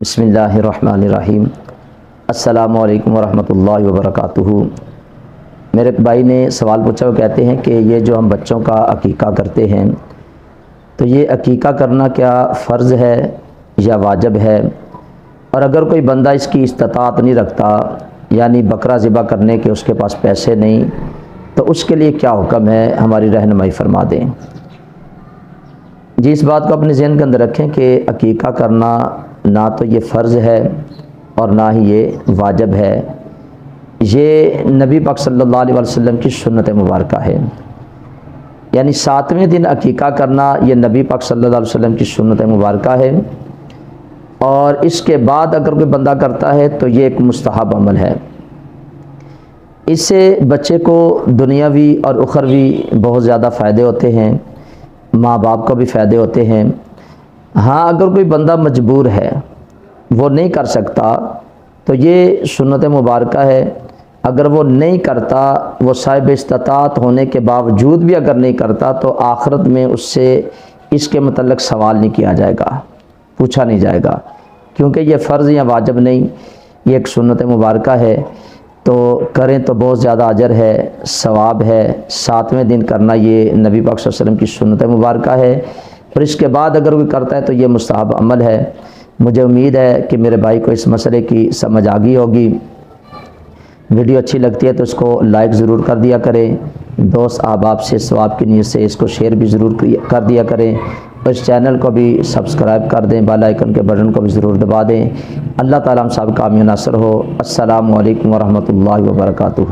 بسم اللہ الرحمن الرحیم۔ السلام علیکم ورحمۃ اللہ وبرکاتہ۔ میرے بھائی نے سوال پوچھا، وہ کہتے ہیں کہ یہ جو ہم بچوں کا عقیقہ کرتے ہیں تو یہ عقیقہ کرنا کیا فرض ہے یا واجب ہے؟ اور اگر کوئی بندہ اس کی استطاعت نہیں رکھتا، یعنی بکرا ذبح کرنے کے اس کے پاس پیسے نہیں، تو اس کے لیے کیا حکم ہے؟ ہماری رہنمائی فرما دیں۔ جی، اس بات کو اپنے ذہن کے اندر رکھیں کہ عقیقہ کرنا نہ تو یہ فرض ہے اور نہ ہی یہ واجب ہے، یہ نبی پاک صلی اللہ علیہ وسلم کی سنت مبارکہ ہے۔ یعنی 7ویں دن عقیقہ کرنا یہ نبی پاک صلی اللہ علیہ وسلم کی سنت مبارکہ ہے، اور اس کے بعد اگر کوئی بندہ کرتا ہے تو یہ ایک مستحب عمل ہے۔ اس سے بچے کو دنیاوی اور اخروی بہت زیادہ فائدے ہوتے ہیں، ماں باپ کو بھی فائدے ہوتے ہیں۔ ہاں، اگر کوئی بندہ مجبور ہے، وہ نہیں کر سکتا، تو یہ سنت مبارکہ ہے۔ اگر وہ نہیں کرتا، وہ صاحب استطاعت ہونے کے باوجود بھی اگر نہیں کرتا، تو آخرت میں اس سے اس کے متعلق سوال نہیں کیا جائے گا، پوچھا نہیں جائے گا، کیونکہ یہ فرض یا واجب نہیں، یہ ایک سنت مبارکہ ہے۔ تو کریں تو بہت زیادہ اجر ہے، ثواب ہے۔ 7ویں دن کرنا یہ نبی پاک صلی اللہ علیہ وسلم کی سنت مبارکہ ہے، اور اس کے بعد اگر کوئی کرتا ہے تو یہ مستحب عمل ہے۔ مجھے امید ہے کہ میرے بھائی کو اس مسئلے کی سمجھ آ گئی ہوگی۔ ویڈیو اچھی لگتی ہے تو اس کو لائک ضرور کر دیا کریں، دوست احباب سے ثواب کی نیت سے اس کو شیئر بھی ضرور کر دیا کریں، اور اس چینل کو بھی سبسکرائب کر دیں، بیل آئیکن کے بٹن کو بھی ضرور دبا دیں۔ اللہ تعالیٰ ہم سب کا حامی و ناصر ہو۔ السلام علیکم ورحمۃ اللہ وبرکاتہ۔